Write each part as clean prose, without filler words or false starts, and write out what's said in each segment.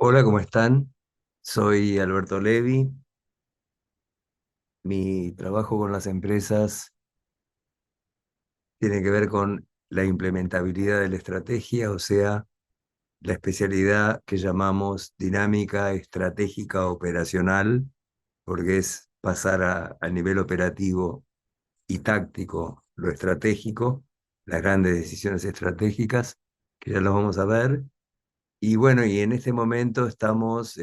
Hola, ¿cómo están? Soy Alberto Levi. Mi trabajo con las empresas tiene que ver con la implementabilidad de la estrategia, o sea, la especialidad que llamamos dinámica estratégica operacional, porque es pasar al nivel operativo y táctico lo estratégico, las grandes decisiones estratégicas, que ya los vamos a ver. Y bueno, y en este momento estamos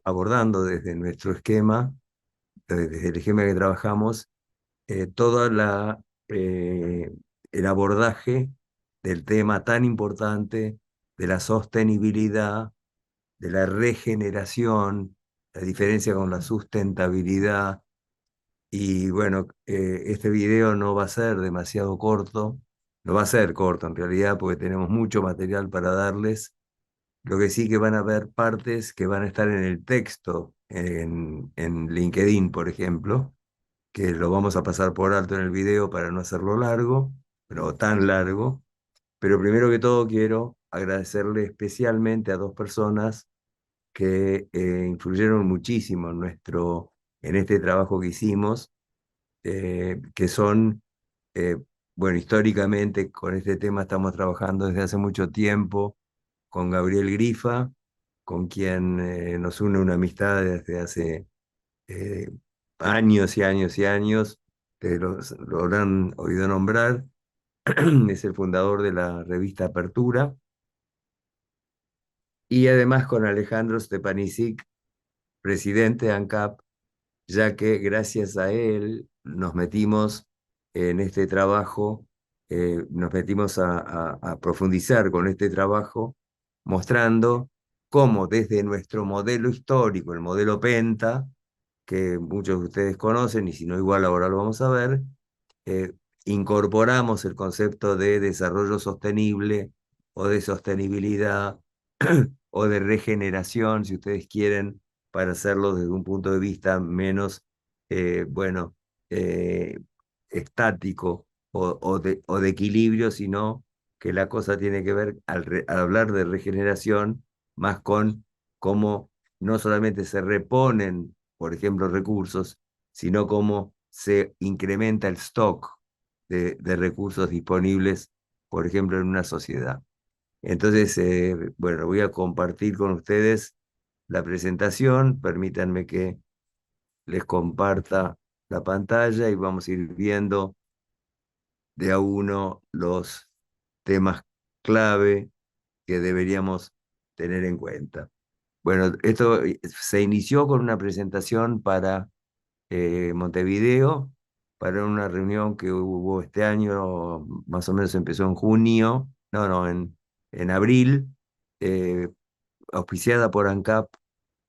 abordando desde nuestro esquema, desde el esquema que trabajamos, todo el abordaje del tema tan importante de la sostenibilidad, de la regeneración, la diferencia con la sustentabilidad. Y bueno, este video no va a ser demasiado corto, no va a ser corto en realidad porque tenemos mucho material para darles. Lo que sí que van a ver partes que van a estar en el texto, en LinkedIn, por ejemplo, que lo vamos a pasar por alto en el video para no hacerlo largo, pero tan largo. Pero primero que todo quiero agradecerle especialmente a dos personas que influyeron muchísimo en este trabajo que hicimos, que son, eh, bueno, históricamente con este tema estamos trabajando desde hace mucho tiempo con Gabriel Grifa, con quien nos une una amistad desde hace eh, años y años y años, que lo habrán oído nombrar. Es el fundador de la revista Apertura, y además con Alejandro Stepanisic, presidente de ANCAP, ya que gracias a él nos metimos en este trabajo, nos metimos a profundizar con este trabajo, mostrando cómo desde nuestro modelo histórico, el modelo Penta, que muchos de ustedes conocen, y si no igual ahora lo vamos a ver, eh, incorporamos el concepto de desarrollo sostenible o de sostenibilidad o de regeneración, si ustedes quieren, para hacerlo desde un punto de vista menos, bueno, eh, estático o de equilibrio, sino que la cosa tiene que ver, al hablar de regeneración, más con cómo no solamente se reponen, por ejemplo, recursos, sino cómo se incrementa el stock de recursos disponibles, por ejemplo, en una sociedad. Entonces, bueno, voy a compartir con ustedes la presentación. Permítanme que les comparta la pantalla y vamos a ir viendo de a uno los temas clave que deberíamos tener en cuenta. Bueno, esto se inició con una presentación para Montevideo, para una reunión que hubo este año, más o menos empezó en junio, no, en abril, eh, auspiciada por ANCAP,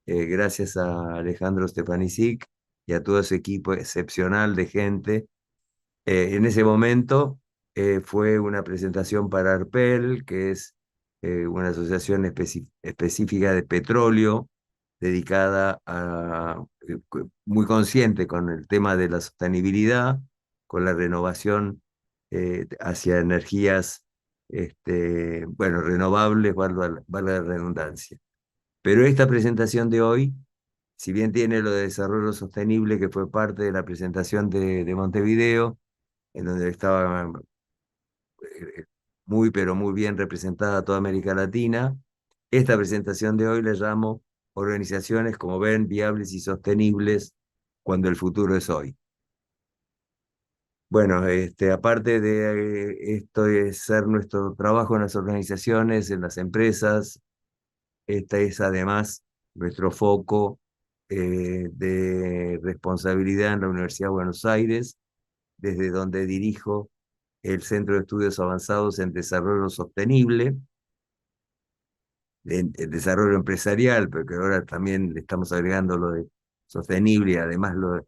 gracias a Alejandro Stepanisic y a todo ese equipo excepcional de gente. En ese momento fue una presentación para ARPEL, que es una asociación específica de petróleo, dedicada a, muy consciente con el tema de la sostenibilidad, con la renovación hacia energías, bueno, renovables, valga la redundancia. Pero esta presentación de hoy, si bien tiene lo de desarrollo sostenible, que fue parte de la presentación de Montevideo, en donde estaba eh, muy, pero muy bien representada toda América Latina. Esta presentación de hoy la llamo Organizaciones, como ven, viables y sostenibles cuando el futuro es hoy. Bueno, aparte de esto de ser nuestro trabajo en las organizaciones, en las empresas, esta es además nuestro foco de responsabilidad en la Universidad de Buenos Aires, desde donde dirijo el Centro de Estudios Avanzados en Desarrollo Sostenible, el desarrollo empresarial, pero que ahora también le estamos agregando lo de sostenible y además lo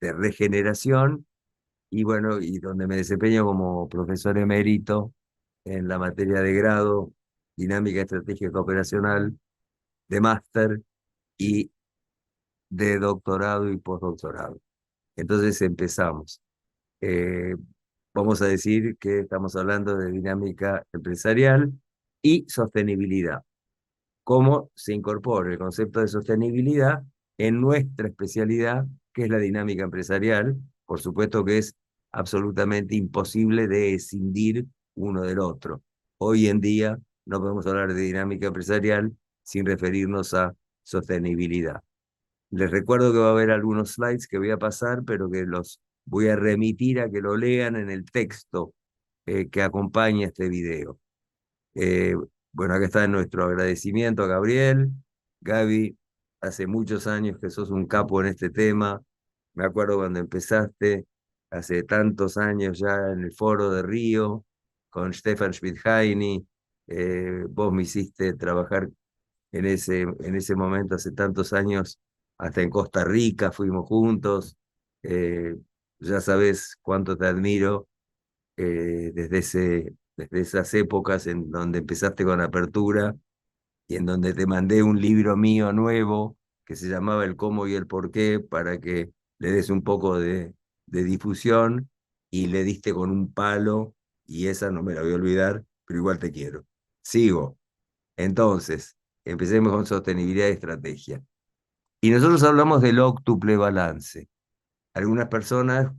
de regeneración, y bueno, y donde me desempeño como profesor emérito en la materia de grado, dinámica estratégica operacional, de máster y de doctorado y postdoctorado. Entonces empezamos. Eh, Vamos a decir que estamos hablando de dinámica empresarial y sostenibilidad. cómo se incorpora el concepto de sostenibilidad en nuestra especialidad, que es la dinámica empresarial. Por supuesto que es absolutamente imposible de escindir uno del otro. Hoy en día no podemos hablar de dinámica empresarial sin referirnos a sostenibilidad. Les recuerdo que va a haber algunos slides que voy a pasar, pero que los voy a remitir a que lo lean en el texto que acompaña este video. Eh, bueno, acá está nuestro agradecimiento a Gabriel. Gaby, hace muchos años que sos un capo en este tema. Me acuerdo cuando empezaste, hace tantos años ya en el foro de Río, con Stefan Schmidheiny. Vos me hiciste trabajar en ese momento, hace tantos años, hasta en Costa Rica fuimos juntos. Eh, ya sabes cuánto te admiro desde esas épocas en donde empezaste con Apertura y en donde te mandé un libro mío nuevo que se llamaba El cómo y el por qué para que le des un poco de difusión y le diste con un palo y esa no me la voy a olvidar, pero igual te quiero. Sigo. Entonces, empecemos con sostenibilidad y estrategia. Y nosotros hablamos del óctuple balance. Algunas personas,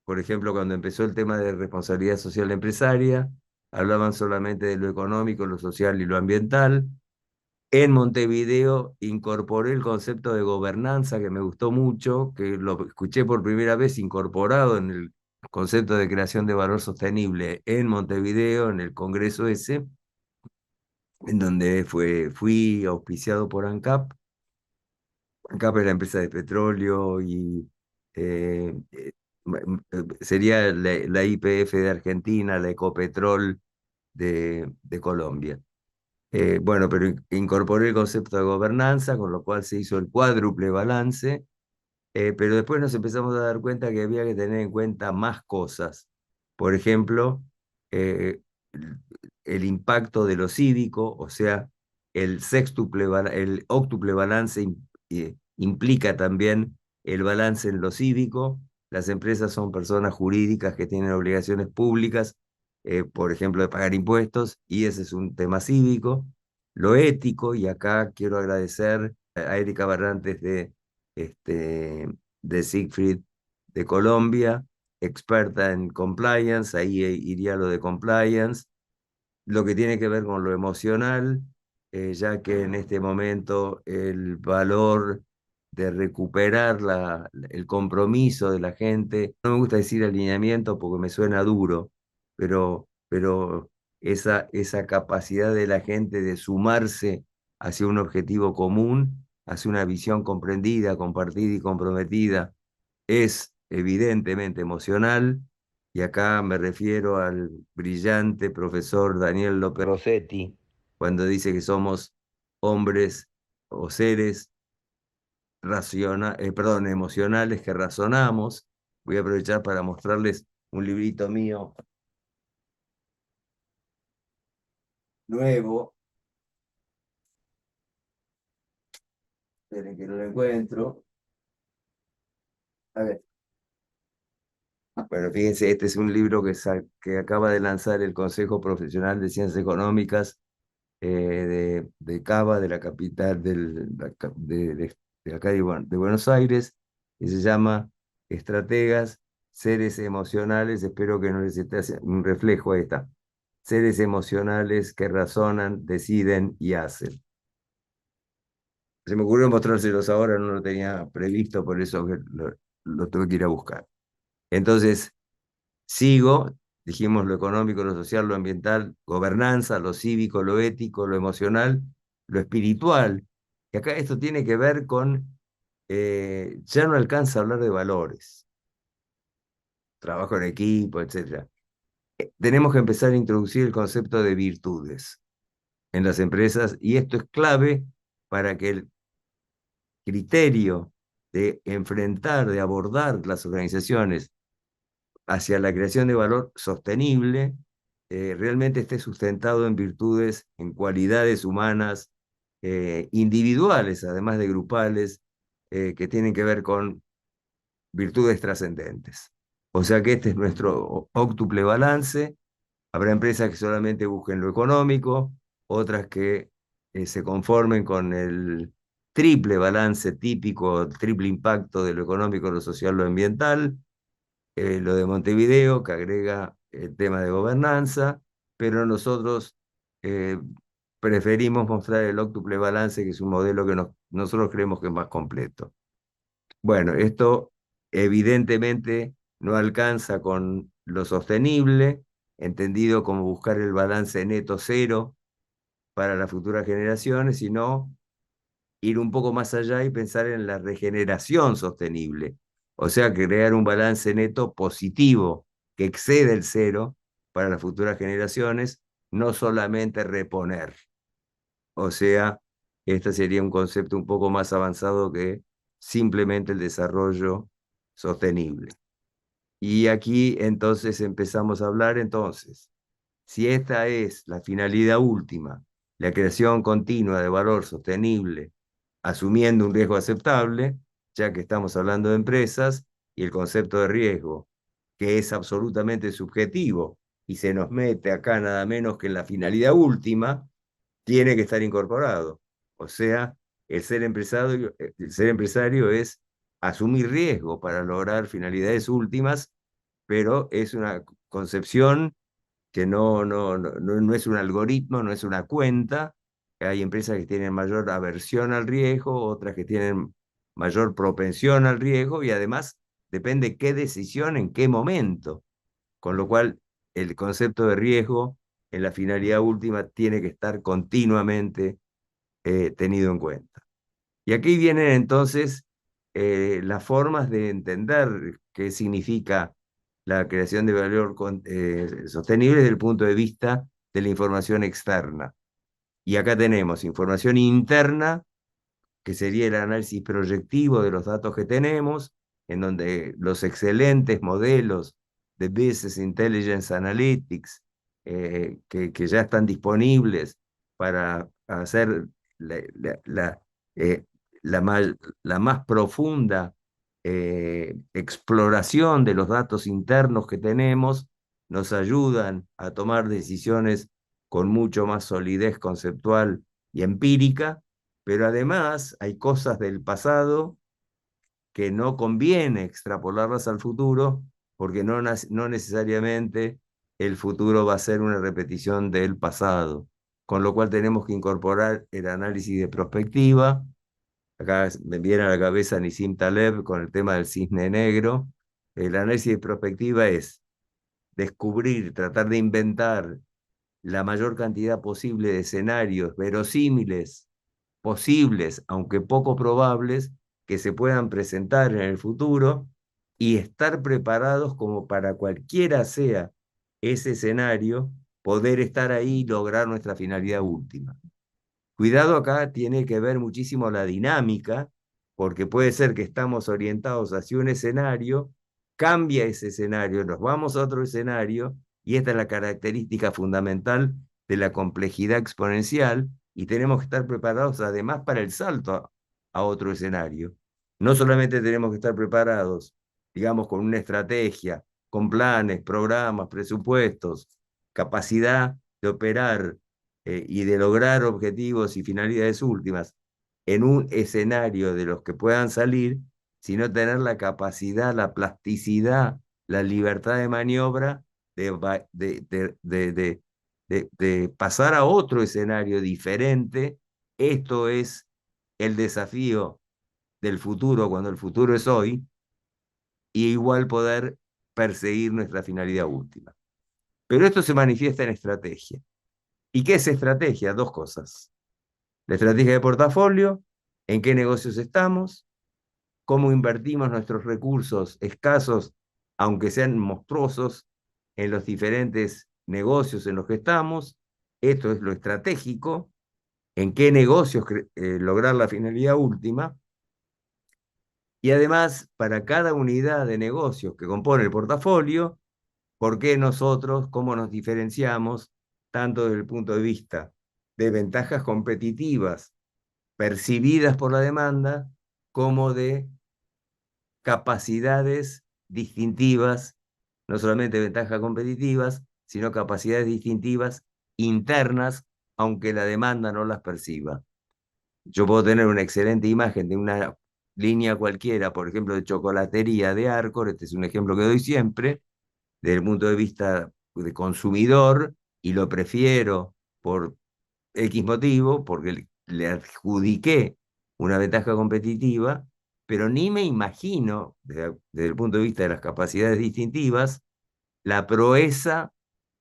por ejemplo, cuando empezó el tema de responsabilidad social empresaria, hablaban solamente de lo económico, lo social y lo ambiental. En Montevideo incorporé el concepto de gobernanza que me gustó mucho, que lo escuché por primera vez incorporado en el concepto de creación de valor sostenible en Montevideo, en el congreso ese, en donde fui auspiciado por ANCAP. ANCAP es la empresa de petróleo y sería la YPF de Argentina, la Ecopetrol de Colombia. Bueno, pero incorporé el concepto de gobernanza, con lo cual se hizo el cuádruple balance, pero después nos empezamos a dar cuenta que había que tener en cuenta más cosas. Por ejemplo, eh, el impacto de lo cívico, o sea, el óctuple balance implica también el balance en lo cívico. Las empresas son personas jurídicas que tienen obligaciones públicas, por ejemplo, de pagar impuestos, y ese es un tema cívico. Lo ético, y acá quiero agradecer a Erika Barrantes de Siegfried de Colombia, experta en compliance, ahí iría lo de compliance, lo que tiene que ver con lo emocional, ya que en este momento el valor de recuperar el compromiso de la gente, no me gusta decir alineamiento porque me suena duro, pero esa capacidad de la gente de sumarse hacia un objetivo común, hacia una visión comprendida, compartida y comprometida, es evidentemente emocional, y acá me refiero al brillante profesor Daniel López Rossetti, cuando dice que somos hombres o seres emocionales que razonamos. Voy a aprovechar para mostrarles un librito mío nuevo. Esperen que no lo encuentro. A ver. Bueno, fíjense, este es un libro que acaba de lanzar el Consejo Profesional de Ciencias Económicas de Cava, de la capital de acá de Buenos Aires, y se llama Estrategas, Seres Emocionales. Espero que no les esté haciendo un reflejo, ahí está. Seres emocionales que razonan, deciden y hacen. Se me ocurrió mostrárselos ahora, no lo tenía previsto, por eso que lo tuve que ir a buscar. Entonces, sigo, dijimos lo económico, lo social, lo ambiental, gobernanza, lo cívico, lo ético, lo emocional, lo espiritual. Y acá esto tiene que ver con, ya no alcanza a hablar de valores, trabajo en equipo, etcétera. Tenemos que empezar a introducir el concepto de virtudes en las empresas, y esto es clave para que el criterio de enfrentar, de abordar las organizaciones hacia la creación de valor sostenible, realmente esté sustentado en virtudes, en cualidades humanas, individuales, además de grupales, que tienen que ver con virtudes trascendentes. O sea que este es nuestro óctuple balance. Habrá empresas que solamente busquen lo económico, otras que se conformen con el triple balance típico, el triple impacto de lo económico, lo social, lo ambiental, lo de Montevideo, que agrega el tema de gobernanza, pero nosotros eh, preferimos mostrar el óctuple balance, que es un modelo que nosotros creemos que es más completo. Bueno, esto evidentemente no alcanza con lo sostenible, entendido como buscar el balance neto cero para las futuras generaciones, sino ir un poco más allá y pensar en la regeneración sostenible, o sea, crear un balance neto positivo que excede el cero para las futuras generaciones, no solamente reponer. O sea, este sería un concepto un poco más avanzado que simplemente el desarrollo sostenible. Y aquí entonces empezamos a hablar entonces, si esta es la finalidad última, la creación continua de valor sostenible, asumiendo un riesgo aceptable, ya que estamos hablando de empresas, y el concepto de riesgo, que es absolutamente subjetivo y se nos mete acá nada menos que en la finalidad última, tiene que estar incorporado. O sea, el ser empresario es asumir riesgo para lograr finalidades últimas, pero es una concepción que no es un algoritmo, no es una cuenta. Hay empresas que tienen mayor aversión al riesgo, otras que tienen mayor propensión al riesgo y además depende qué decisión en qué momento. Con lo cual, el concepto de riesgo en la finalidad última tiene que estar continuamente tenido en cuenta. Y aquí vienen entonces las formas de entender qué significa la creación de valor sostenible desde el punto de vista de la información externa. Y acá tenemos información interna, que sería el análisis proyectivo de los datos que tenemos, en donde los excelentes modelos de Business Intelligence Analytics que ya están disponibles para hacer la, la, la, eh, la más profunda exploración de los datos internos que tenemos, nos ayudan a tomar decisiones con mucho más solidez conceptual y empírica, pero además hay cosas del pasado que no conviene extrapolarlas al futuro, porque no necesariamente el futuro va a ser una repetición del pasado, con lo cual tenemos que incorporar el análisis de prospectiva. Acá me viene a la cabeza Nissim Taleb con el tema del cisne negro. El análisis de prospectiva es descubrir, tratar de inventar la mayor cantidad posible de escenarios verosímiles, posibles, aunque poco probables, que se puedan presentar en el futuro y estar preparados como para cualquiera sea ese escenario, poder estar ahí y lograr nuestra finalidad última. Cuidado acá tiene que ver muchísimo la dinámica, porque puede ser que estamos orientados hacia un escenario, cambia ese escenario, nos vamos a otro escenario, y esta es la característica fundamental de la complejidad exponencial, y tenemos que estar preparados además para el salto a otro escenario. No solamente tenemos que estar preparados, digamos, con una estrategia, con planes, programas, presupuestos, capacidad de operar y de lograr objetivos y finalidades últimas en un escenario de los que puedan salir, sino tener la capacidad, la plasticidad, la libertad de maniobra de pasar a otro escenario diferente. Esto es el desafío del futuro, cuando el futuro es hoy, y igual poder perseguir nuestra finalidad última. Pero esto se manifiesta en estrategia. ¿Y qué es estrategia? Dos cosas. La estrategia de portafolio, en qué negocios estamos, cómo invertimos nuestros recursos escasos, aunque sean monstruosos, en los diferentes negocios en los que estamos. Esto es lo estratégico, en qué negocios lograr la finalidad última. Y además, para cada unidad de negocios que compone el portafolio, por qué nosotros, cómo nos diferenciamos, tanto desde el punto de vista de ventajas competitivas percibidas por la demanda, como de capacidades distintivas, no solamente ventajas competitivas, sino capacidades distintivas internas, aunque la demanda no las perciba. Yo puedo tener una excelente imagen de una línea cualquiera, por ejemplo, de chocolatería de Arcor, este es un ejemplo que doy siempre, desde el punto de vista de consumidor, y lo prefiero por X motivo, porque le adjudiqué una ventaja competitiva, pero ni me imagino, desde el punto de vista de las capacidades distintivas, la proeza,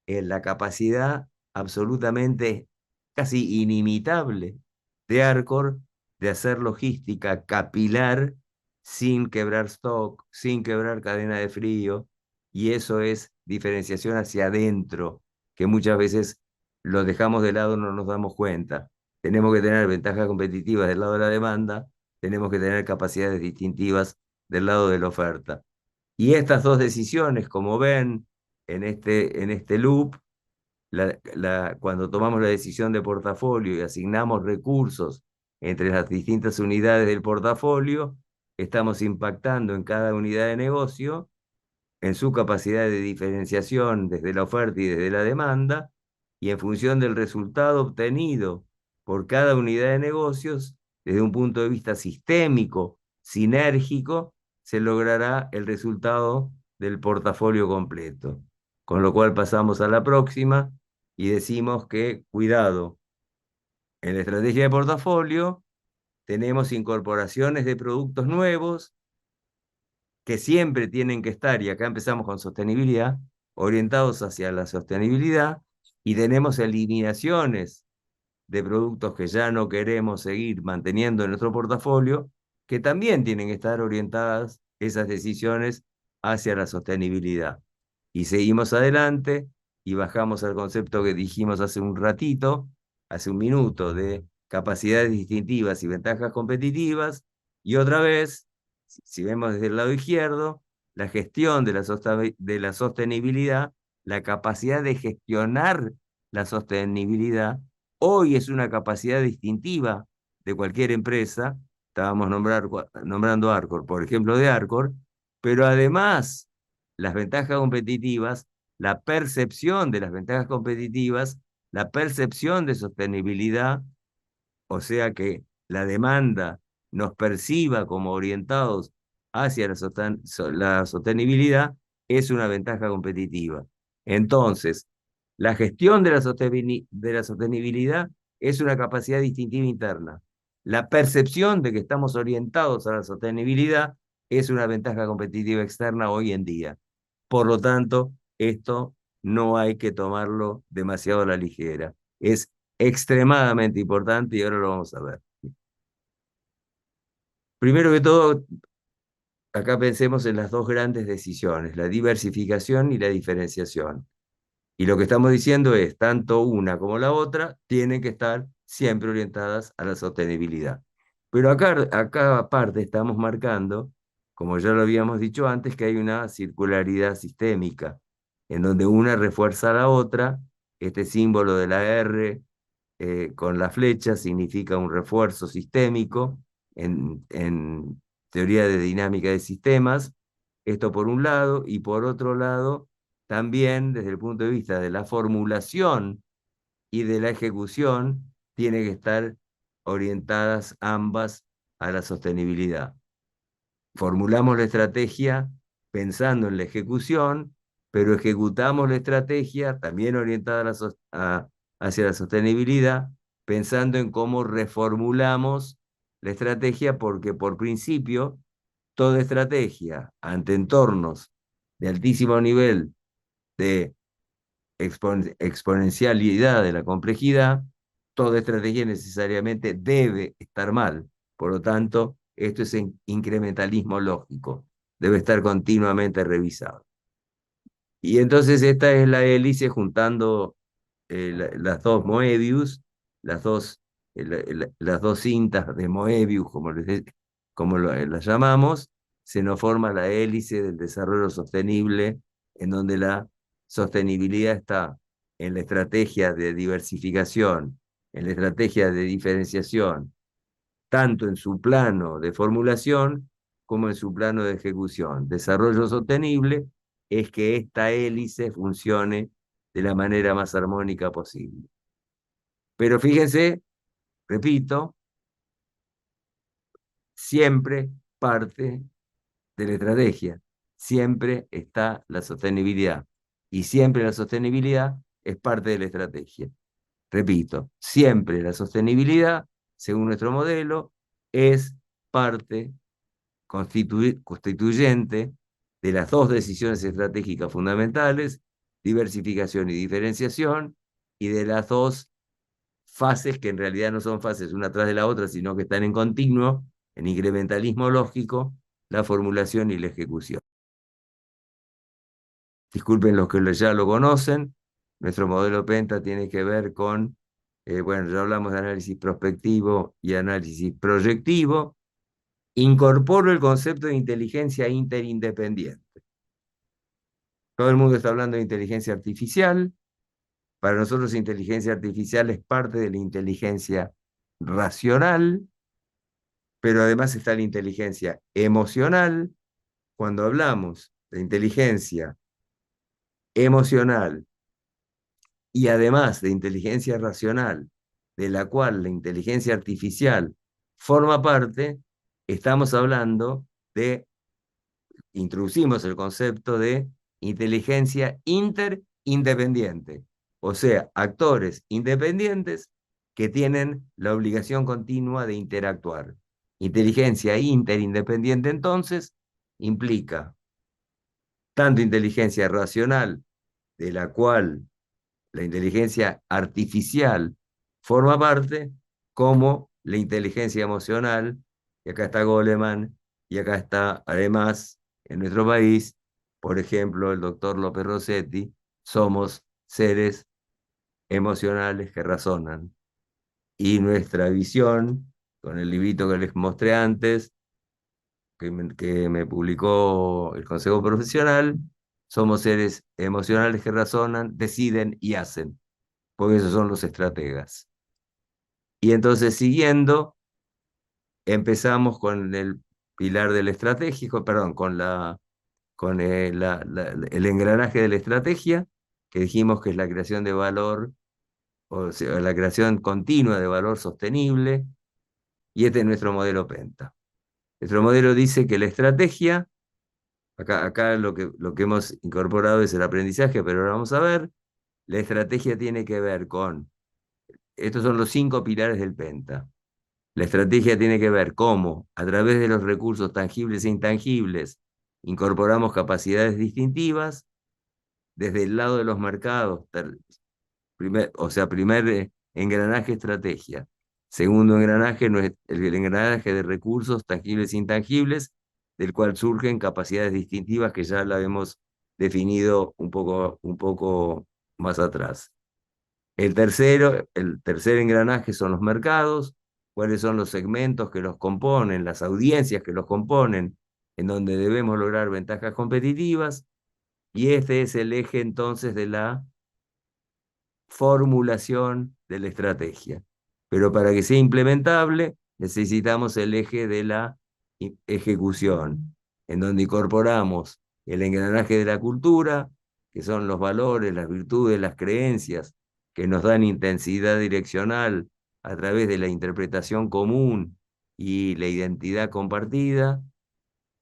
la capacidad absolutamente casi inimitable de Arcor de hacer logística capilar sin quebrar stock, sin quebrar cadena de frío, y eso es diferenciación hacia adentro, que muchas veces lo dejamos de lado, no nos damos cuenta. Tenemos que tener ventajas competitivas del lado de la demanda, tenemos que tener capacidades distintivas del lado de la oferta. Y estas dos decisiones, como ven en este loop, cuando tomamos la decisión de portafolio y asignamos recursos entre las distintas unidades del portafolio, estamos impactando en cada unidad de negocio, en su capacidad de diferenciación desde la oferta y desde la demanda, y en función del resultado obtenido por cada unidad de negocios, desde un punto de vista sistémico, sinérgico, se logrará el resultado del portafolio completo. Con lo cual pasamos a la próxima y decimos que, cuidado, en la estrategia de portafolio tenemos incorporaciones de productos nuevos que siempre tienen que estar, y acá empezamos con sostenibilidad, orientados hacia la sostenibilidad, y tenemos eliminaciones de productos que ya no queremos seguir manteniendo en nuestro portafolio, que también tienen que estar orientadas esas decisiones hacia la sostenibilidad. Y seguimos adelante y bajamos al concepto que dijimos hace un ratito, hace un minuto, de capacidades distintivas y ventajas competitivas, y otra vez, si vemos desde el lado izquierdo, la gestión de la sostenibilidad, la capacidad de gestionar la sostenibilidad, hoy es una capacidad distintiva de cualquier empresa. Estábamos nombrando Arcor, por ejemplo, de Arcor, pero además las ventajas competitivas, la percepción de las ventajas competitivas, la percepción de sostenibilidad, o sea que la demanda nos perciba como orientados hacia la sostenibilidad, es una ventaja competitiva. Entonces, la gestión de de la sostenibilidad es una capacidad distintiva interna. La percepción de que estamos orientados a la sostenibilidad es una ventaja competitiva externa hoy en día. Por lo tanto, esto no hay que tomarlo demasiado a la ligera. Es extremadamente importante y ahora lo vamos a ver. Primero que todo, acá pensemos en las dos grandes decisiones, la diversificación y la diferenciación. Y lo que estamos diciendo es, tanto una como la otra tienen que estar siempre orientadas a la sostenibilidad. Pero acá aparte estamos marcando, como ya lo habíamos dicho antes, que hay una circularidad sistémica, en donde una refuerza a la otra. Este símbolo de la R con la flecha significa un refuerzo sistémico en teoría de dinámica de sistemas. Esto por un lado, y por otro lado, también desde el punto de vista de la formulación y de la ejecución, tiene que estar orientadas ambas a la sostenibilidad. Formulamos la estrategia pensando en la ejecución, pero ejecutamos la estrategia también orientada hacia la sostenibilidad, pensando en cómo reformulamos la estrategia, porque por principio, toda estrategia ante entornos de altísimo nivel de exponencialidad de la complejidad, toda estrategia necesariamente debe estar mal. Por lo tanto, esto es incrementalismo lógico, debe estar continuamente revisado. Y entonces esta es la hélice juntando las dos Moebius, las dos cintas de Moebius, las llamamos. Se nos forma la hélice del desarrollo sostenible, en donde la sostenibilidad está en la estrategia de diversificación, en la estrategia de diferenciación, tanto en su plano de formulación como en su plano de ejecución. Desarrollo sostenible es que esta hélice funcione de la manera más armónica posible. Pero fíjense, repito, siempre parte de la estrategia, siempre está la sostenibilidad. Y siempre la sostenibilidad es parte de la estrategia. Repito, siempre la sostenibilidad, según nuestro modelo, es parte constituyente de las dos decisiones estratégicas fundamentales, diversificación y diferenciación, y de las dos fases que en realidad no son fases una tras de la otra, sino que están en continuo, en incrementalismo lógico, la formulación y la ejecución. Disculpen los que ya lo conocen, nuestro modelo PENTA tiene que ver con, bueno, ya hablamos de análisis prospectivo y análisis proyectivo. Incorporo el concepto de inteligencia interindependiente. Todo el mundo está hablando de inteligencia artificial. Para nosotros, inteligencia artificial es parte de la inteligencia racional, pero además está la inteligencia emocional. Cuando hablamos de inteligencia emocional y además de inteligencia racional, de la cual la inteligencia artificial forma parte, estamos hablando de, introducimos el concepto de inteligencia interindependiente, o sea, actores independientes que tienen la obligación continua de interactuar. Inteligencia interindependiente, entonces, implica tanto inteligencia racional, de la cual la inteligencia artificial forma parte, como la inteligencia emocional, y acá está Goleman, y acá está además en nuestro país, por ejemplo, el doctor López Rossetti, somos seres emocionales que razonan. Y nuestra visión, con el librito que les mostré antes, que me publicó el Consejo Profesional, somos seres emocionales que razonan, deciden y hacen, porque esos son los estrategas. Y entonces, siguiendo, empezamos con el pilar del estratégico, perdón, con el engranaje de la estrategia, que dijimos que es la creación de valor, o sea, la creación continua de valor sostenible, y este es nuestro modelo PENTA. Nuestro modelo dice que la estrategia, acá lo que hemos incorporado es el aprendizaje, pero ahora vamos a ver, la estrategia tiene que ver con, estos son los 5 pilares del PENTA. La estrategia tiene que ver cómo, a través de los recursos tangibles e intangibles, incorporamos capacidades distintivas desde el lado de los mercados. Primer engranaje, estrategia. Segundo engranaje, el engranaje de recursos tangibles e intangibles, del cual surgen capacidades distintivas que ya la hemos definido un poco más atrás. El tercer engranaje son los mercados, cuáles son los segmentos que los componen, las audiencias que los componen, en donde debemos lograr ventajas competitivas, y este es el eje entonces de la formulación de la estrategia. Pero para que sea implementable, necesitamos el eje de la ejecución, en donde incorporamos el engranaje de la cultura, que son los valores, las virtudes, las creencias, que nos dan intensidad direccional a través de la interpretación común y la identidad compartida,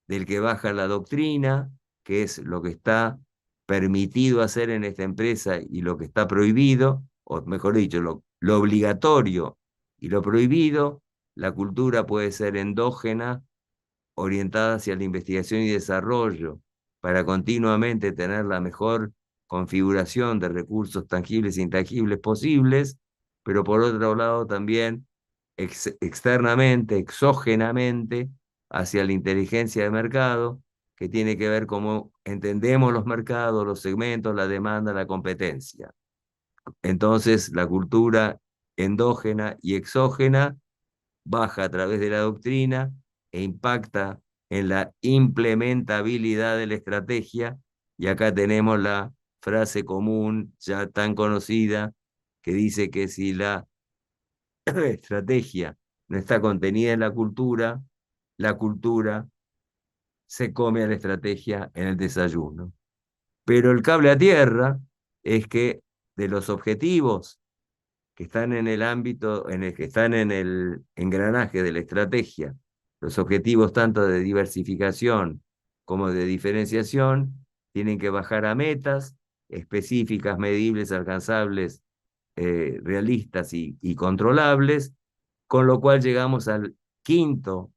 del que baja la doctrina, que es lo que está permitido hacer en esta empresa y lo que está prohibido, o mejor dicho, lo obligatorio y lo prohibido. La cultura puede ser endógena, orientada hacia la investigación y desarrollo, para continuamente tener la mejor configuración de recursos tangibles e intangibles posibles, pero por otro lado también externamente, exógenamente, hacia la inteligencia de mercado, que tiene que ver cómo entendemos los mercados, los segmentos, la demanda, la competencia. Entonces, la cultura endógena y exógena baja a través de la doctrina e impacta en la implementabilidad de la estrategia. Y acá tenemos la frase común, ya tan conocida, que dice que si la estrategia no está contenida en la cultura se come a la estrategia en el desayuno. Pero el cable a tierra es que de los objetivos que están en el ámbito, en el que están en el engranaje de la estrategia, los objetivos tanto de diversificación como de diferenciación, tienen que bajar a metas específicas, medibles, alcanzables, realistas y controlables, con lo cual llegamos al quinto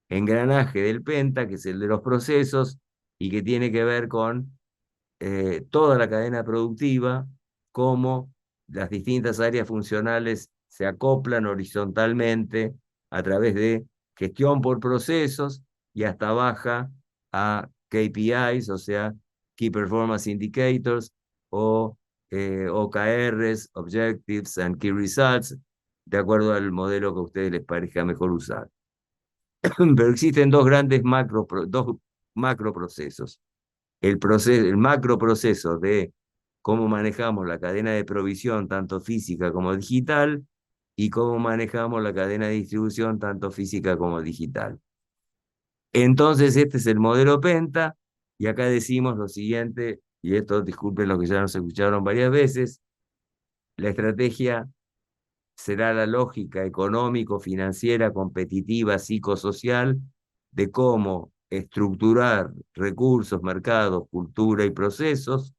engranaje del Penta, que es el de los procesos, y que tiene que ver con toda la cadena productiva, cómo las distintas áreas funcionales se acoplan horizontalmente a través de gestión por procesos y hasta baja a KPIs, o sea, Key Performance Indicators, o OKRs, Objectives and Key Results, de acuerdo al modelo que a ustedes les parezca mejor usar. Pero existen dos macro procesos. El macro proceso de cómo manejamos la cadena de provisión, tanto física como digital, y cómo manejamos la cadena de distribución, tanto física como digital. Entonces, este es el modelo Penta, y acá decimos lo siguiente, y esto disculpen los que ya nos escucharon varias veces: la estrategia será la lógica económico, financiera, competitiva, psicosocial de cómo estructurar recursos, mercados, cultura y procesos.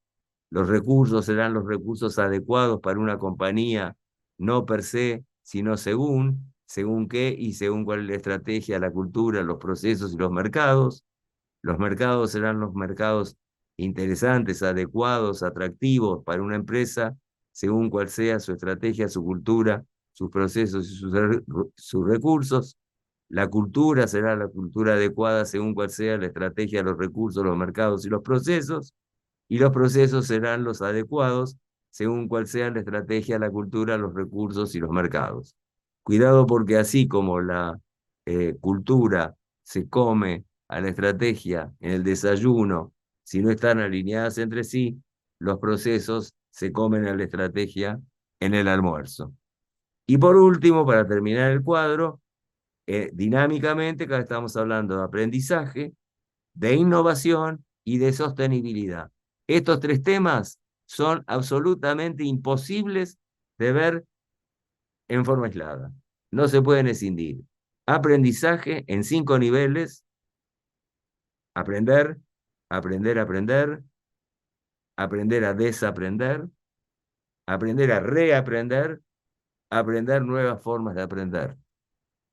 Los recursos serán los recursos adecuados para una compañía, no per se, sino según qué y según cuál es la estrategia, la cultura, los procesos y los mercados. Los mercados serán los mercados interesantes, adecuados, atractivos para una empresa, según cuál sea su estrategia, su cultura, sus procesos y sus recursos. La cultura será la cultura adecuada según cuál sea la estrategia, los recursos, los mercados y los procesos. Y los procesos serán los adecuados según cuál sea la estrategia, la cultura, los recursos y los mercados. Cuidado, porque así como la cultura se come a la estrategia en el desayuno, si no están alineadas entre sí, los procesos se comen a la estrategia en el almuerzo. Y por último, para terminar el cuadro, dinámicamente, acá estamos hablando de aprendizaje, de innovación y de sostenibilidad. Estos tres temas son absolutamente imposibles de ver en forma aislada. No se pueden escindir. Aprendizaje en 5 niveles: aprender, aprender, aprender a desaprender, aprender a reaprender, aprender nuevas formas de aprender.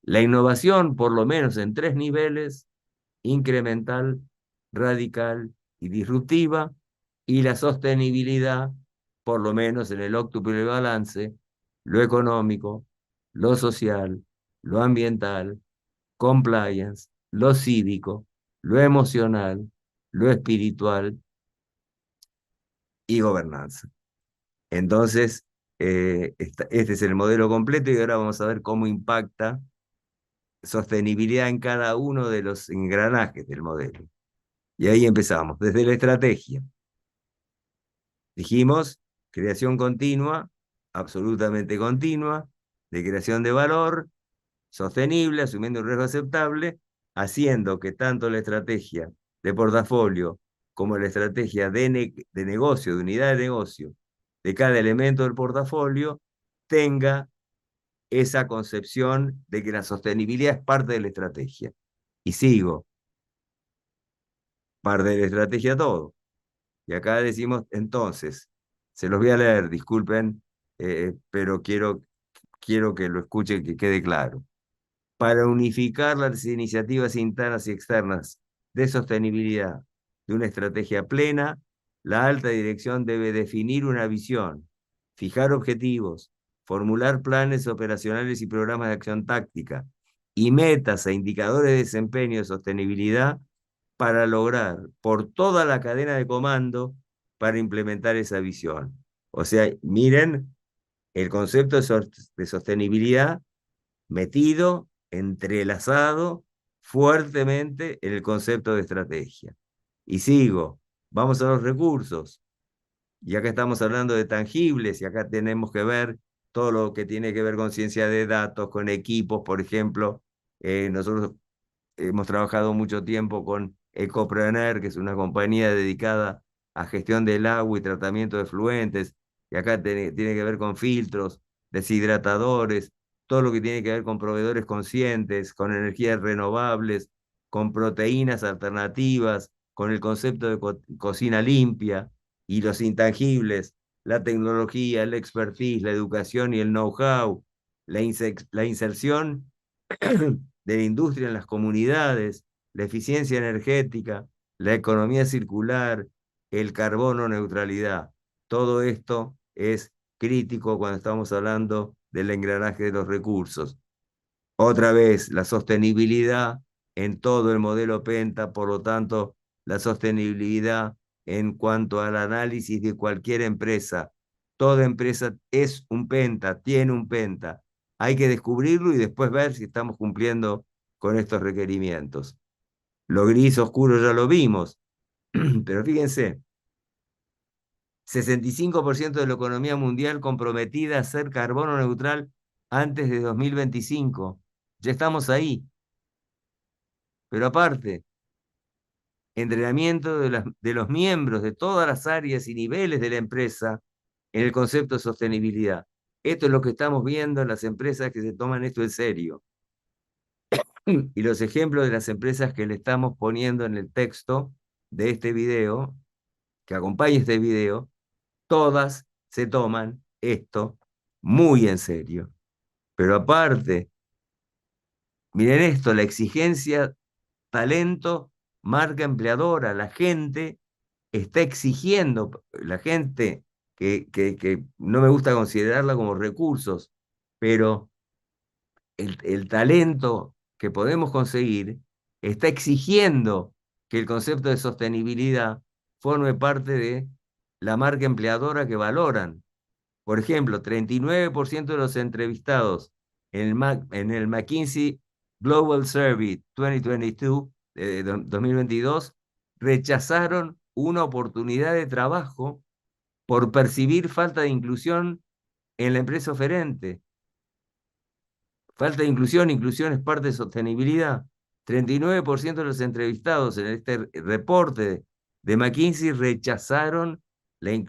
La innovación, por lo menos en 3 niveles: incremental, radical y disruptiva, y la sostenibilidad, por lo menos en el óctuple balance: lo económico, lo social, lo ambiental, compliance, lo cívico, lo emocional, lo espiritual y gobernanza. Entonces, este es el modelo completo, y ahora vamos a ver cómo impacta sostenibilidad en cada uno de los engranajes del modelo. Y ahí empezamos, desde la estrategia. Dijimos, creación continua, absolutamente continua, de creación de valor, sostenible, asumiendo un riesgo aceptable, haciendo que tanto la estrategia de portafolio como la estrategia de negocio, de unidad de negocio, de cada elemento del portafolio, tenga esa concepción de que la sostenibilidad es parte de la estrategia. Y sigo, parte de la estrategia todo. Y acá decimos, entonces, se los voy a leer, disculpen, pero quiero que lo escuchen, que quede claro. Para unificar las iniciativas internas y externas de sostenibilidad de una estrategia plena, la alta dirección debe definir una visión, fijar objetivos, formular planes operacionales y programas de acción táctica, y metas e indicadores de desempeño de sostenibilidad para lograr por toda la cadena de comando para implementar esa visión. O sea, miren el concepto de sostenibilidad metido, entrelazado fuertemente en el concepto de estrategia. Y sigo, vamos a los recursos. Y acá estamos hablando de tangibles, y acá tenemos que ver todo lo que tiene que ver con ciencia de datos, con equipos, por ejemplo. Nosotros hemos trabajado mucho tiempo con Ecopreneur, que es una compañía dedicada a gestión del agua y tratamiento de efluentes, y acá tiene que ver con filtros, deshidratadores, todo lo que tiene que ver con proveedores conscientes, con energías renovables, con proteínas alternativas, con el concepto de cocina limpia y los intangibles, la tecnología, el expertise, la educación y el know-how, la inserción de la industria en las comunidades, la eficiencia energética, la economía circular, el carbono neutralidad. Todo esto es crítico cuando estamos hablando del engranaje de los recursos. Otra vez, la sostenibilidad en todo el modelo Penta, por lo tanto, la sostenibilidad en cuanto al análisis de cualquier empresa. Toda empresa es un Penta, tiene un Penta. Hay que descubrirlo y después ver si estamos cumpliendo con estos requerimientos. Lo gris oscuro ya lo vimos, pero fíjense, 65% de la economía mundial comprometida a ser carbono neutral antes de 2025. Ya estamos ahí. Pero aparte, entrenamiento de los miembros de todas las áreas y niveles de la empresa en el concepto de sostenibilidad. Esto es lo que estamos viendo en las empresas que se toman esto en serio. Y los ejemplos de las empresas que le estamos poniendo en el texto de este video, que acompaña este video, todas se toman esto muy en serio. Pero aparte, miren esto, la exigencia, talento, marca empleadora, la gente está exigiendo, la gente que no me gusta considerarla como recursos, pero el talento que podemos conseguir está exigiendo que el concepto de sostenibilidad forme parte de la marca empleadora que valoran. Por ejemplo, 39% de los entrevistados en el McKinsey Global Survey 2022, 2022 rechazaron una oportunidad de trabajo por percibir falta de inclusión en la empresa oferente. Falta de inclusión, inclusión es parte de sostenibilidad. 39% de los entrevistados en este reporte de McKinsey rechazaron la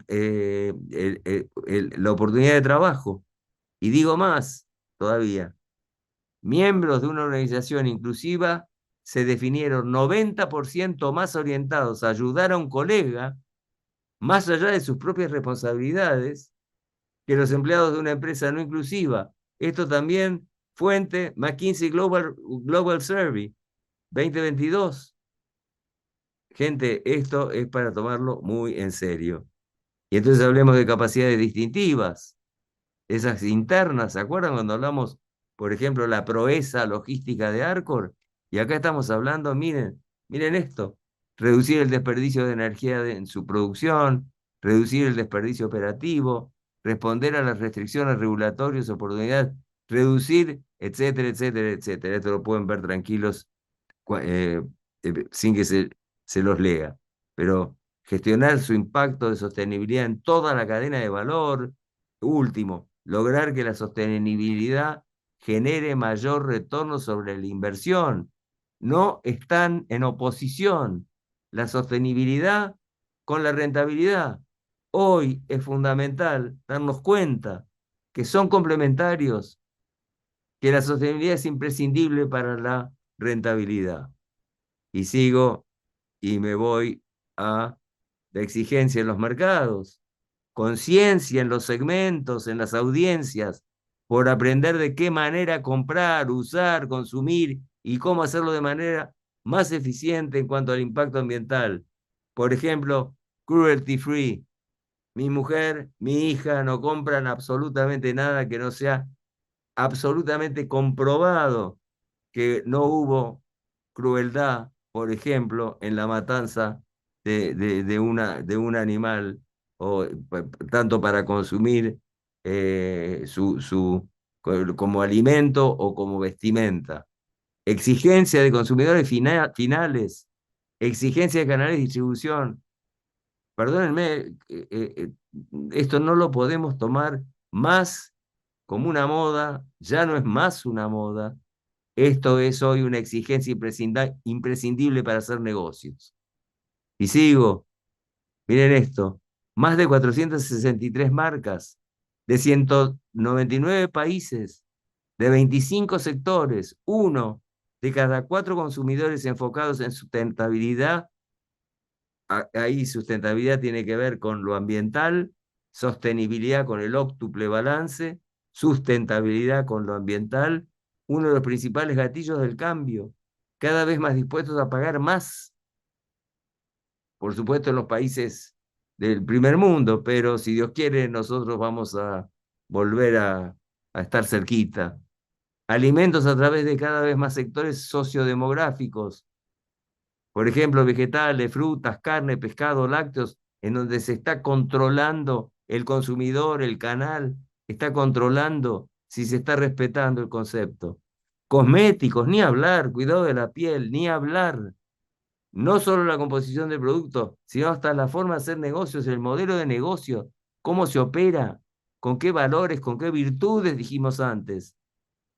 oportunidad de trabajo. Y digo más todavía, miembros de una organización inclusiva se definieron 90% más orientados a ayudar a un colega, más allá de sus propias responsabilidades, que los empleados de una empresa no inclusiva. Esto también, fuente McKinsey Global Survey 2022. Gente, esto es para tomarlo muy en serio. Y entonces hablemos de capacidades distintivas, esas internas. ¿Se acuerdan cuando hablamos, por ejemplo, la proeza logística de Arcor? Y acá estamos hablando, miren esto, reducir el desperdicio de energía en su producción, reducir el desperdicio operativo, responder a las restricciones regulatorias, oportunidades, reducir, etcétera, etcétera, etcétera. Esto lo pueden ver tranquilos sin que se los lea. Pero gestionar su impacto de sostenibilidad en toda la cadena de valor. Último, lograr que la sostenibilidad genere mayor retorno sobre la inversión. No están en oposición la sostenibilidad con la rentabilidad. Hoy es fundamental darnos cuenta que son complementarios, que la sostenibilidad es imprescindible para la rentabilidad. Y sigo y me voy a la exigencia en los mercados, conciencia en los segmentos, en las audiencias, por aprender de qué manera comprar, usar, consumir y cómo hacerlo de manera más eficiente en cuanto al impacto ambiental. Por ejemplo, cruelty free. Mi mujer, mi hija no compran absolutamente nada que no sea absolutamente comprobado que no hubo crueldad, por ejemplo, en la matanza de un animal, o tanto para consumir como alimento o como vestimenta. Exigencia de consumidores finales, exigencia de canales de distribución. Perdónenme, esto no lo podemos tomar más como una moda, ya no es más una moda, esto es hoy una exigencia imprescindible para hacer negocios. Y sigo, miren esto, más de 463 marcas De 199 países, de 25 sectores, uno de cada 4 consumidores enfocados en sustentabilidad. Ahí sustentabilidad tiene que ver con lo ambiental, sostenibilidad con el óctuple balance, sustentabilidad con lo ambiental, uno de los principales gatillos del cambio, cada vez más dispuestos a pagar más, por supuesto en los países del primer mundo, pero si Dios quiere nosotros vamos a volver a estar cerquita. Alimentos a través de cada vez más sectores sociodemográficos, por ejemplo, vegetales, frutas, carne, pescado, lácteos, en donde se está controlando el consumidor, el canal, está controlando si se está respetando el concepto. Cosméticos, ni hablar, cuidado de la piel, ni hablar. No solo la composición del producto, sino hasta la forma de hacer negocios, el modelo de negocio, cómo se opera, con qué valores, con qué virtudes, dijimos antes.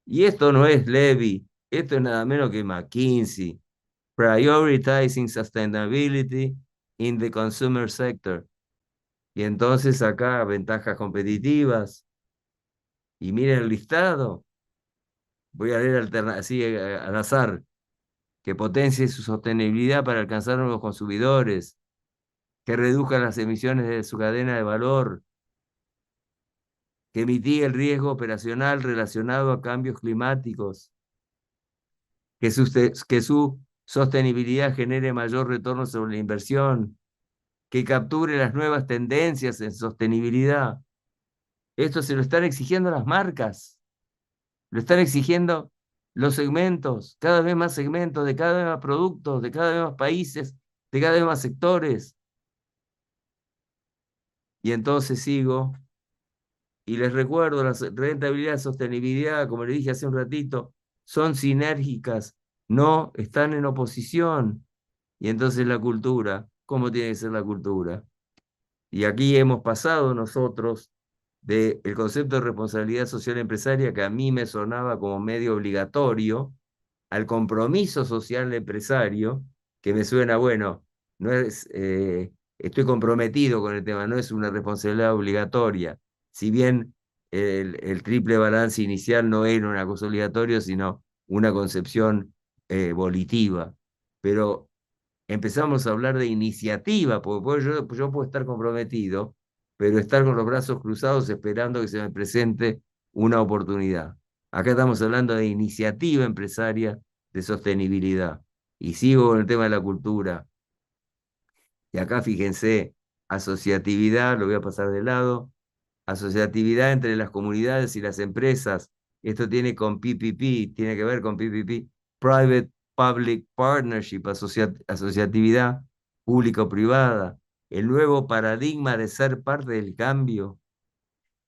Y esto no es Levy, esto es nada menos que McKinsey. Prioritizing Sustainability in the Consumer Sector. Y entonces acá ventajas competitivas. Y miren el listado. Voy a leer así al azar. Que potencie su sostenibilidad para alcanzar nuevos consumidores. Que reduzca las emisiones de su cadena de valor. Que mitigue el riesgo operacional relacionado a cambios climáticos. Que su sostenibilidad genere mayor retorno sobre la inversión, que capture las nuevas tendencias en sostenibilidad. Esto se lo están exigiendo las marcas, lo están exigiendo los segmentos, cada vez más segmentos, de cada vez más productos, de cada vez más países, de cada vez más sectores. Y entonces sigo y les recuerdo, la rentabilidad y sostenibilidad, como les dije hace un ratito, son sinérgicas, no están en oposición. Y entonces la cultura, ¿cómo tiene que ser la cultura? Y aquí hemos pasado nosotros del concepto de responsabilidad social empresaria, que a mí me sonaba como medio obligatorio, al compromiso social empresario, que me suena, bueno, no es, estoy comprometido con el tema, no es una responsabilidad obligatoria. Si bien el triple balance inicial no era una cosa obligatoria, sino una concepción volitiva. Pero empezamos a hablar de iniciativa, porque yo puedo estar comprometido, pero estar con los brazos cruzados esperando que se me presente una oportunidad. Acá estamos hablando de iniciativa empresaria de sostenibilidad. Y sigo con el tema de la cultura. Y acá fíjense, asociatividad, lo voy a pasar de lado, asociatividad entre las comunidades y las empresas. Esto tiene con PPP, tiene que ver con PPP, Private Public Partnership, asociatividad público-privada, el nuevo paradigma de ser parte del cambio,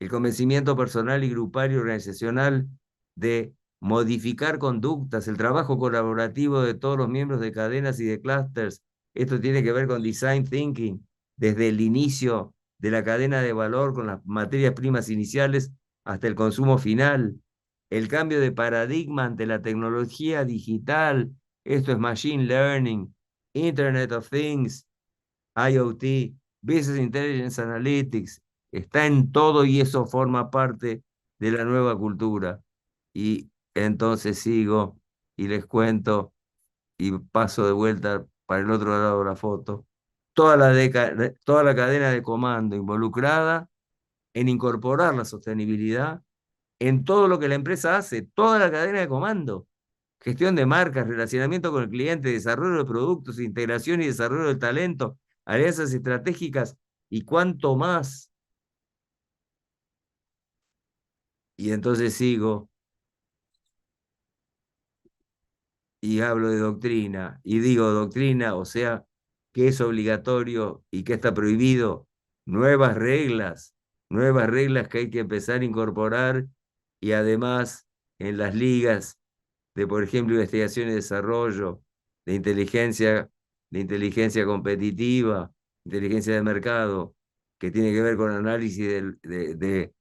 el convencimiento personal y grupal y organizacional de modificar conductas, el trabajo colaborativo de todos los miembros de cadenas y de clusters. Esto tiene que ver con design thinking, desde el inicio de la cadena de valor con las materias primas iniciales hasta el consumo final. El cambio de paradigma ante la tecnología digital, esto es machine learning, Internet of Things, IoT, Business Intelligence Analytics, está en todo y eso forma parte de la nueva cultura. Y entonces sigo y les cuento y paso de vuelta para el otro lado de la foto. Toda la cadena de comando involucrada en incorporar la sostenibilidad en todo lo que la empresa hace, toda la cadena de comando. Gestión de marcas, relacionamiento con el cliente, desarrollo de productos, integración y desarrollo del talento, alianzas estratégicas y cuánto más. Y entonces sigo y hablo de doctrina y digo doctrina, o sea, qué es obligatorio y qué está prohibido. Nuevas reglas que hay que empezar a incorporar y además en las ligas de, por ejemplo, investigación y desarrollo, de inteligencia competitiva, inteligencia de mercado, que tiene que ver con análisis de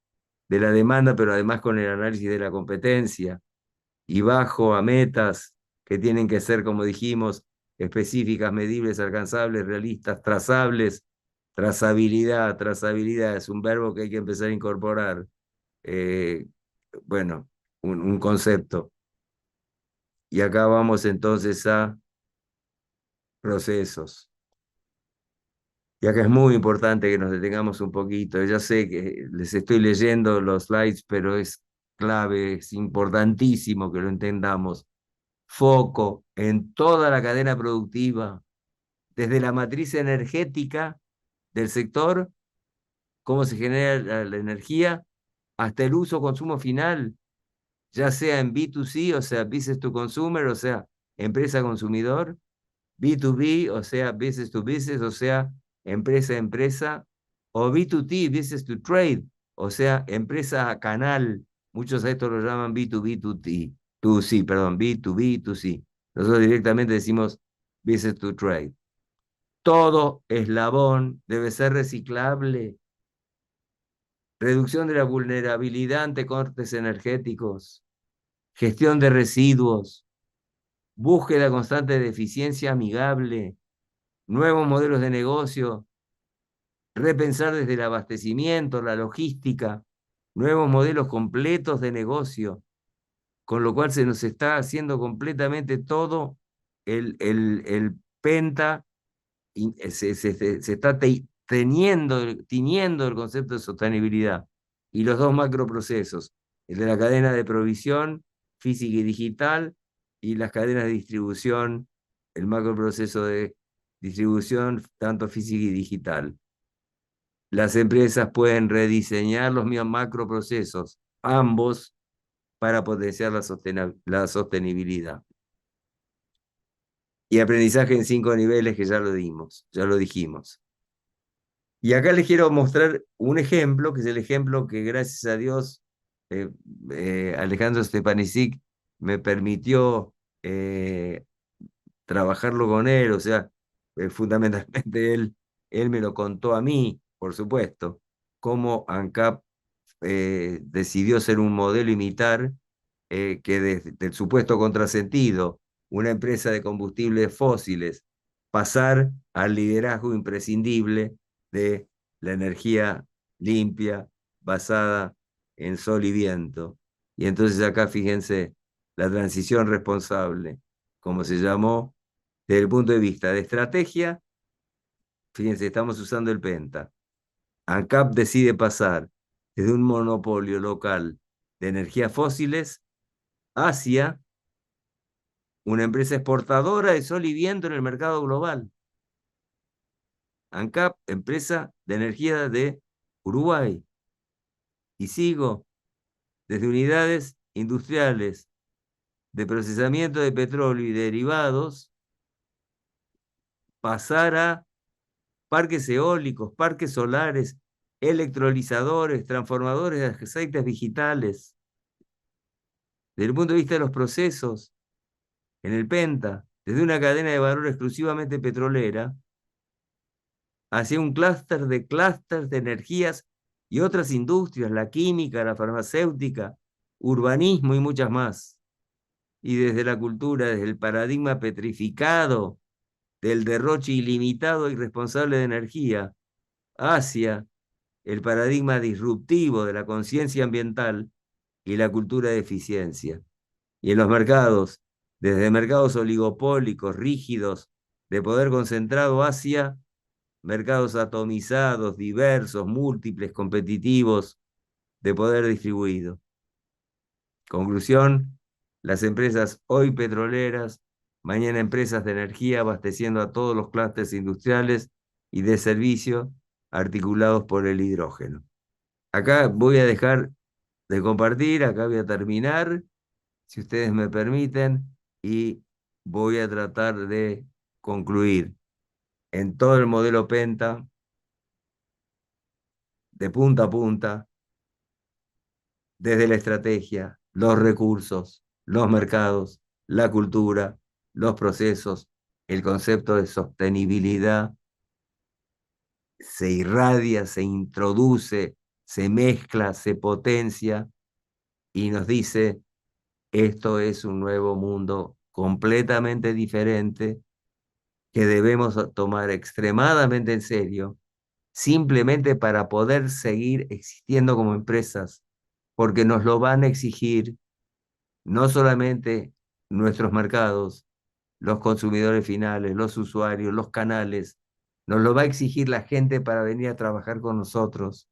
la demanda, pero además con el análisis de la competencia, y bajo a metas que tienen que ser, como dijimos, específicas, medibles, alcanzables, realistas, trazables, Trazabilidad, trazabilidad es un verbo que hay que empezar a incorporar. Eh, bueno, un concepto. Y acá vamos entonces a procesos. Y acá es muy importante que nos detengamos un poquito. Ya sé que les estoy leyendo los slides, pero es clave, es importantísimo que lo entendamos. Foco en toda la cadena productiva, desde la matriz energética del sector, cómo se genera la energía, hasta el uso consumo final, ya sea en B2C, o sea, business to consumer, o sea, empresa consumidor, B2B, o sea, business to business, o sea, empresa a empresa, o B2T, business to trade, o sea, empresa a canal. Muchos de estos lo llaman B2B2T, 2C, perdón, B2B2C. Nosotros directamente decimos business to trade. Todo eslabón debe ser reciclable. Reducción de la vulnerabilidad ante cortes energéticos, gestión de residuos, búsqueda constante de eficiencia amigable, nuevos modelos de negocio, repensar desde el abastecimiento, la logística, nuevos modelos completos de negocio, con lo cual se nos está haciendo completamente todo el penta, se está tiñendo el concepto de sostenibilidad. Y los dos macroprocesos, el de la cadena de provisión física y digital y las cadenas de distribución, el macroproceso de distribución tanto física y digital. Las empresas pueden rediseñar los mismos macroprocesos, ambos, para potenciar la sostenibilidad. Y aprendizaje en 5 niveles que ya lo dimos, ya lo dijimos. Y acá les quiero mostrar un ejemplo, que es el ejemplo que gracias a Dios eh, Alejandro Stepanisic me permitió trabajarlo con él, o sea, fundamentalmente él me lo contó a mí, por supuesto, cómo ANCAP decidió ser un modelo imitar que del supuesto contrasentido, una empresa de combustibles fósiles, pasar al liderazgo imprescindible de la energía limpia, basada en sol y viento. Y entonces acá fíjense, la transición responsable, como se llamó, desde el punto de vista de estrategia, fíjense, estamos usando el Penta. ANCAP decide pasar desde un monopolio local de energías fósiles hacia una empresa exportadora de sol y viento en el mercado global. ANCAP, empresa de energía de Uruguay. Y sigo desde unidades industriales de procesamiento de petróleo y derivados, pasar a parques eólicos, parques solares, electrolizadores, transformadores de aceites vegetales. Desde el punto de vista de los procesos, en el Penta, desde una cadena de valor exclusivamente petrolera, hacia un clúster de energías y otras industrias, la química, la farmacéutica, urbanismo y muchas más. Y desde la cultura, desde el paradigma petrificado del derroche ilimitado e irresponsable de energía, hacia el paradigma disruptivo de la conciencia ambiental y la cultura de eficiencia. Y en los mercados, desde mercados oligopólicos, rígidos, de poder concentrado hacia mercados atomizados, diversos, múltiples, competitivos, de poder distribuido. Conclusión, las empresas hoy petroleras, mañana empresas de energía abasteciendo a todos los clústeres industriales y de servicio articulados por el hidrógeno. Acá voy a dejar de compartir, acá voy a terminar, si ustedes me permiten, y voy a tratar de concluir en todo el modelo Penta, de punta a punta, desde la estrategia, los recursos, los mercados, la cultura, los procesos, el concepto de sostenibilidad se irradia, se introduce, se mezcla, se potencia y nos dice, esto es un nuevo mundo completamente diferente que debemos tomar extremadamente en serio simplemente para poder seguir existiendo como empresas, porque nos lo van a exigir no solamente nuestros mercados, los consumidores finales, los usuarios, los canales, nos lo va a exigir la gente para venir a trabajar con nosotros.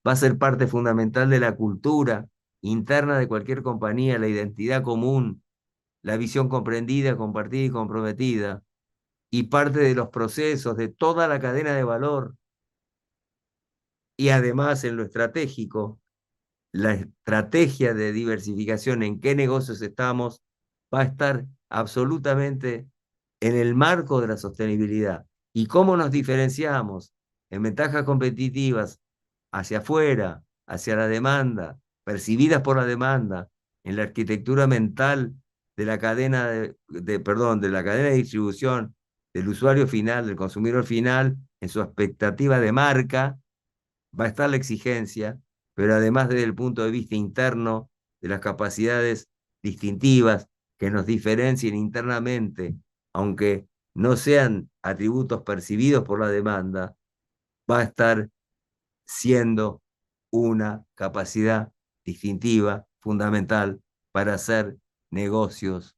Va a ser parte fundamental de la cultura interna de cualquier compañía, la identidad común, la visión comprendida, compartida y comprometida, y parte de los procesos de toda la cadena de valor. Y además en lo estratégico, la estrategia de diversificación en qué negocios estamos va a estar absolutamente en el marco de la sostenibilidad. ¿Y cómo nos diferenciamos en ventajas competitivas hacia afuera, hacia la demanda, percibidas por la demanda, en la arquitectura mental de la cadena perdón, de la cadena de distribución, del usuario final, del consumidor final, en su expectativa de marca? Va a estar la exigencia, pero además desde el punto de vista interno, de las capacidades distintivas que nos diferencien internamente, aunque no sean atributos percibidos por la demanda, va a estar siendo una capacidad distintiva, fundamental, para hacer negocios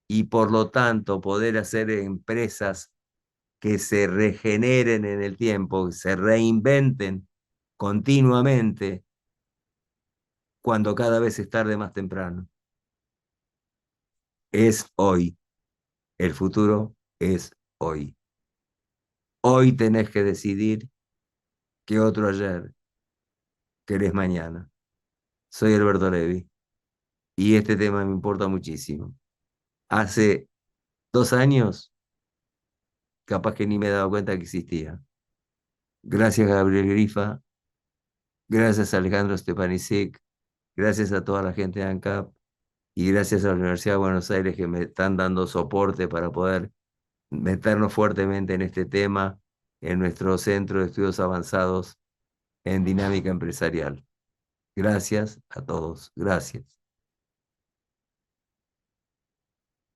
y por lo tanto poder hacer empresas que se regeneren en el tiempo, que se reinventen continuamente cuando cada vez es tarde más temprano. Es hoy. El futuro es hoy. Hoy tenés que decidir qué otro ayer querés mañana. Soy Alberto Levi y este tema me importa muchísimo. Hace 2 años, capaz que ni me he dado cuenta que existía. Gracias, Gabriel Grifa. Gracias, Alejandro Stepanisic. Gracias a toda la gente de ANCAP. Y gracias a la Universidad de Buenos Aires que me están dando soporte para poder meternos fuertemente en este tema en nuestro centro de estudios avanzados en dinámica empresarial. Gracias a todos. Gracias.